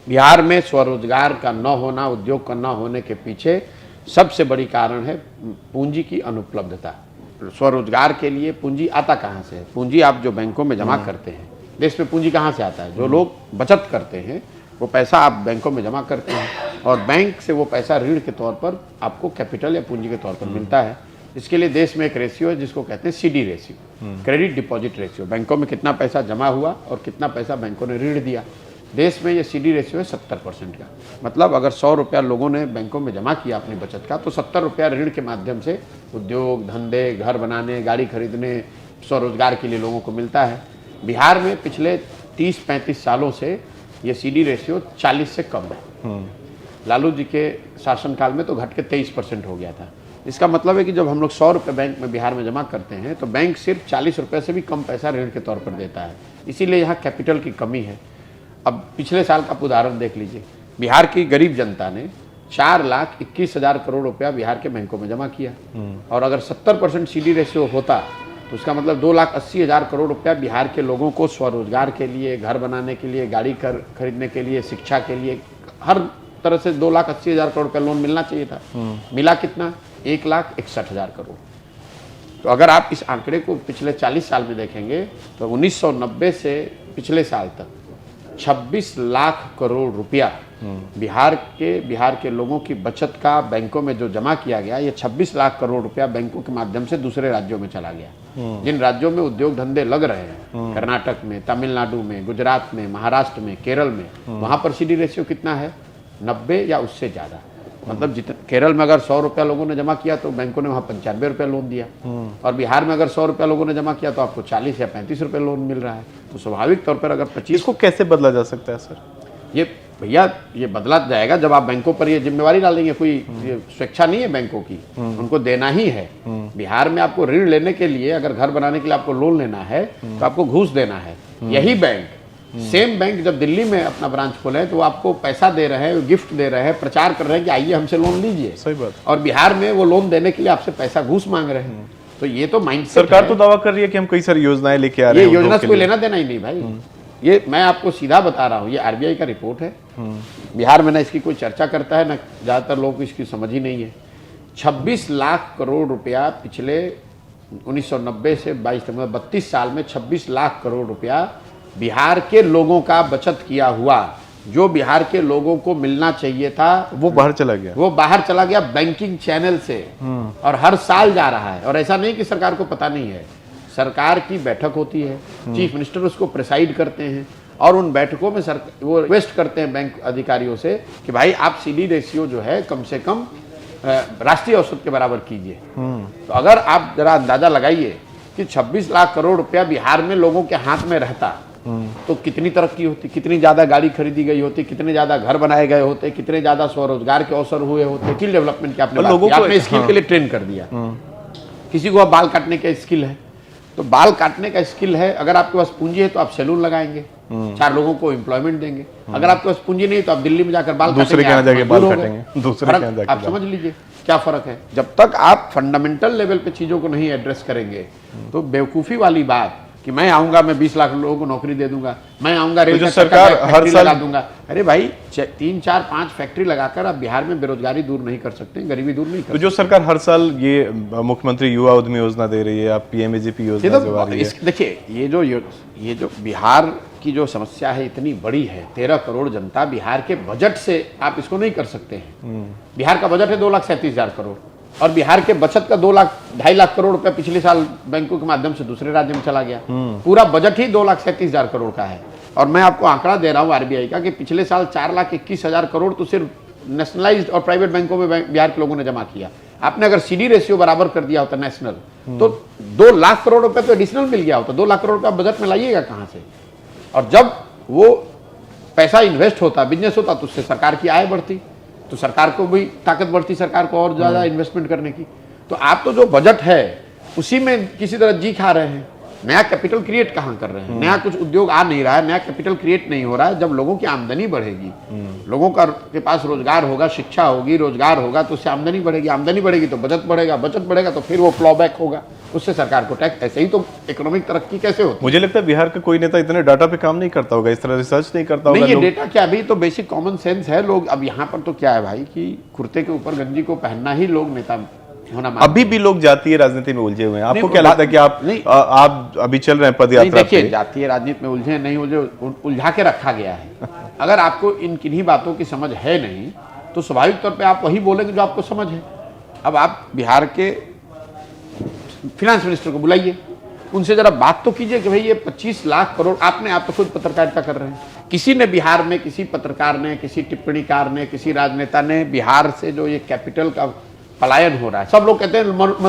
बिहार में स्वरोजगार का न होना, उद्योग का न होने के पीछे सबसे बड़ी कारण है पूंजी की अनुपलब्धता। स्वरोजगार के लिए पूंजी आता कहाँ से है? पूंजी आप जो बैंकों में जमा करते हैं, देश में पूंजी कहाँ से आता है? जो लोग बचत करते हैं वो पैसा आप बैंकों में जमा करते हैं और बैंक से वो पैसा ऋण के तौर पर आपको कैपिटल या पूंजी के तौर पर मिलता है। इसके लिए देश में एक रेशियो है जिसको कहते हैं CD ratio, credit deposit ratio. बैंकों में कितना पैसा जमा हुआ और कितना पैसा बैंकों ने ऋण दिया। देश में ये CD रेशियो है 70% का। मतलब अगर 100 रुपया लोगों ने बैंकों में जमा किया अपनी बचत का, तो 70 रुपया ऋण के माध्यम से उद्योग धंधे, घर बनाने, गाड़ी खरीदने, स्वरोजगार के लिए लोगों को मिलता है। बिहार में पिछले 30-35 सालों से ये CD रेशियो 40 से कम है। लालू जी के शासनकाल में तो घट के 23% हो गया था। इसका मतलब है कि जब हम लोग 100 रुपये बैंक में बिहार में जमा करते हैं तो बैंक सिर्फ 40 रुपये से भी कम पैसा ऋण के तौर पर देता है। इसीलिए यहाँ कैपिटल की कमी है। अब पिछले साल का उदाहरण देख लीजिए, बिहार की गरीब जनता ने 4,21,000 करोड़ रुपया बिहार के बैंकों में जमा किया और अगर 70% CD रेशियो होता तो उसका मतलब 2,80,000 करोड़ रुपया बिहार के लोगों को स्वरोजगार के लिए, घर बनाने के लिए, गाड़ी खरीदने के लिए, शिक्षा के लिए, हर तरह से 2,80,000 करोड़ रुपया लोन मिलना चाहिए था। मिला कितना? 1,61,000 करोड़। तो अगर आप इस आंकड़े को पिछले 40 साल में देखेंगे तो 1990 से पिछले साल तक 26 लाख करोड़ रुपया बिहार के लोगों की बचत का बैंकों में जो जमा किया गया, ये 26 लाख करोड़ रुपया बैंकों के माध्यम से दूसरे राज्यों में चला गया। जिन राज्यों में उद्योग धंधे लग रहे हैं, कर्नाटक में, तमिलनाडु में, गुजरात में, महाराष्ट्र में, केरल में, वहां पर CD रेशियो कितना है? 90 या उससे ज्यादा। मतलब जितना केरल में अगर 100 रुपया लोगों ने जमा किया तो बैंकों ने वहाँ 95 रुपया लोन दिया और बिहार में अगर 100 रुपया लोगों ने जमा किया तो आपको 40 या 35 रुपये लोन मिल रहा है। तो स्वाभाविक तौर पर अगर 25, इसको कैसे बदला जा सकता है सर? ये भैया ये बदला जाएगा जब आप बैंकों पर ये जिम्मेवारी डालेंगे। कोई ये स्वेच्छा नहीं है बैंकों की, उनको देना ही है। बिहार में आपको ऋण लेने के लिए, अगर घर बनाने के लिए आपको लोन लेना है तो आपको घूस देना है। यही बैंक, सेम बैंक जब दिल्ली में अपना ब्रांच खोले तो आपको पैसा दे रहे हैं, गिफ्ट दे रहे हैं, प्रचार कर रहे हैं कि आइए हमसे लोन लीजिए। सही बात। और बिहार में वो लोन देने के लिए आपसे पैसा घूस मांग रहे हैं। तो ये तो माइंडसेट सरकार तो दावा कर रही है कि हम कई सारी योजनाएं लेके आ रहे हैं। ये योजना से कोई लेना देना ही नहीं भाई। ये मैं आपको सीधा बता रहा हूँ, ये RBI का रिपोर्ट है। बिहार में ना इसकी कोई चर्चा करता है, ना ज्यादातर लोग इसकी समझ ही नहीं है। 26 लाख करोड़ रुपया पिछले 1990 से 32 साल में 26 लाख करोड़ रुपया बिहार के लोगों का बचत किया हुआ, जो बिहार के लोगों को मिलना चाहिए था, वो बाहर चला गया। वो बाहर चला गया बैंकिंग चैनल से और हर साल जा रहा है। और ऐसा नहीं कि सरकार को पता नहीं है, सरकार की बैठक होती है, चीफ मिनिस्टर उसको प्रेसाइड करते हैं और उन बैठकों में वो रिक्वेस्ट करते हैं बैंक अधिकारियों से कि भाई आप CD रेशियो जो है कम से कम राष्ट्रीय औसत के बराबर कीजिए। तो अगर आप जरा अंदाजा लगाइए कि 26 लाख करोड़ रुपया बिहार में लोगों के हाथ में रहता तो कितनी तरक्की होती, कितनी ज्यादा गाड़ी खरीदी गई होती, कितने ज्यादा घर बनाए गए होते, कितने ज्यादा स्वरोजगार के अवसर हुए होते। स्किल डेवलपमेंट की आपने बात की, आपने स्किल के लिए ट्रेन कर दिया। किसी को अब बाल काटने का स्किल है तो बाल काटने का स्किल है, अगर आपके पास पूंजी है तो आप सैलून लगाएंगे, 4 लोगों को एम्प्लॉयमेंट देंगे। अगर आपके पास पूंजी नहीं तो आप दिल्ली में जाकर बाल दूसरे के यहाँ जाके बाल काटेंगे, दूसरे के यहाँ जाके। आप समझ लीजिए क्या फर्क है। जब तक आप फंडामेंटल लेवल पे चीजों को नहीं एड्रेस करेंगे तो बेवकूफी वाली बात कि मैं आऊंगा, मैं 20 लाख लोगों को नौकरी दे दूंगा, मैं आऊंगा रेल का सरकार हर साल लगा दूंगा। अरे भाई 3, 4, 5 फैक्ट्री लगाकर आप बिहार में बेरोजगारी दूर नहीं कर सकते, गरीबी दूर नहीं कर सकते। जो सरकार हर साल ये मुख्यमंत्री युवा उद्यमी योजना दे रही है, आप PMAGP योजना जो आ रही है, देखिए ये जो बिहार की जो समस्या है इतनी बड़ी है, 13 करोड़ जनता, बिहार के बजट से आप इसको नहीं कर सकते हैं। बिहार का बजट है 2,37,000 करोड़ और बिहार के बचत का 2,00,000-2.5 लाख करोड़ रुपया पिछले साल बैंकों के माध्यम से दूसरे राज्य में चला गया। पूरा बजट ही 2,37,000 करोड़ का है। और मैं आपको आंकड़ा दे रहा हूँ RBI का कि पिछले साल 4,21,000 करोड़ तो सिर्फ नेशनलाइज्ड और प्राइवेट बैंकों में बिहार के लोगों ने जमा किया। आपने अगर CD रेशियो बराबर कर दिया होता नेशनल तो 2 लाख करोड़ रुपया तो एडिशनल मिल गया होता। 2 लाख करोड़ रुपया बजट में लाइएगा कहाँ से? और जब वो पैसा इन्वेस्ट होता, बिजनेस होता, तो उससे सरकार की आय बढ़ती, तो सरकार को भी ताकत बढ़ती, सरकार को और ज्यादा इन्वेस्टमेंट करने की। तो आप तो जो बजट है उसी में किसी तरह जी खा रहे हैं। नया कैपिटल क्रिएट कहाँ कर रहे हैं? नया कुछ उद्योग आ नहीं रहा है, नया कैपिटल क्रिएट नहीं हो रहा है। जब लोगों की आमदनी बढ़ेगी, लोगों का के पास रोजगार होगा, शिक्षा होगी, रोजगार होगा, तो उससे आमदनी बढ़ेगी, आमदनी बढ़ेगी तो बचत बढ़ेगा, बचत बढ़ेगा तो फिर वो फ्लॉबैक होगा, उससे सरकार को टैक्स। ऐसे ही तो इकोनॉमिक तरक्की कैसे होती है? मुझे लगता है बिहार का कोई नेता इतने डाटा पे काम नहीं करता होगा, इस तरह रिसर्च नहीं करता होगा। नहीं, ये लोग डेटा क्या, अभी तो बेसिक कॉमन सेंस है। लोग अब यहाँ पर तो क्या है भाई कि कुर्ते के ऊपर गंजी को पहनना ही लोग नेता होना मानते अभी भी लोग जातीय राजनीति में उलझे हुए हैं। आपको नहीं, क्या लगता है कि नहीं। आप अभी चल रहे हैं पद नहीं, यात्रा देखिए, पे? जातीय राजनीति में उलझे नहीं उलझे, उलझा के रखा गया है। अगर आपको इन किन्हीं बातों की समझ है नहीं तो स्वाभाविक तौर पे आप वही बोलेंगे जो आपको समझ है। अब आप बिहार के फिनांस मिनिस्टर को बुलाइए, उनसे जरा बात तो कीजिए कि भाई ये 25 लाख करोड़, आपने आप तो खुद पत्रकारिता कर रहे हैं, किसी ने बिहार में, किसी पत्रकार ने, किसी टिप्पणीकार ने, किसी राजनेता ने बिहार से जो ये कैपिटल का पलायन हो रहा है, सब लोग कहते हैं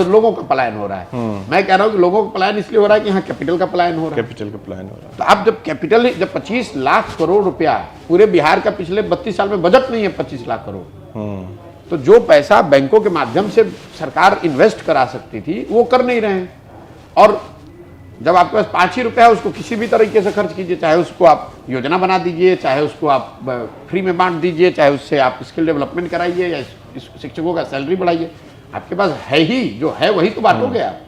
लोगों का पलायन हो रहा है, मैं कह रहा हूं कि लोगों का पलायन इसलिए हो रहा है कि यहाँ कैपिटल का पलायन हो रहा है। कैपिटल का प्लान हो रहा है। तो अब जब कैपिटल, जब 25 लाख करोड़ रुपया, पूरे बिहार का पिछले 32 साल में बजट नहीं है 25 लाख करोड़, तो जो पैसा बैंकों के माध्यम से सरकार इन्वेस्ट करा सकती थी वो कर नहीं रहे हैं। और जब आपके पास 5 ही रुपया है, उसको किसी भी तरीके से खर्च कीजिए, चाहे उसको आप योजना बना दीजिए, चाहे उसको आप फ्री में बांट दीजिए, चाहे उससे आप स्किल डेवलपमेंट कराइए या शिक्षकों का सैलरी बढ़ाइए। आपके पास है ही जो है वही तो बांटोगे आप।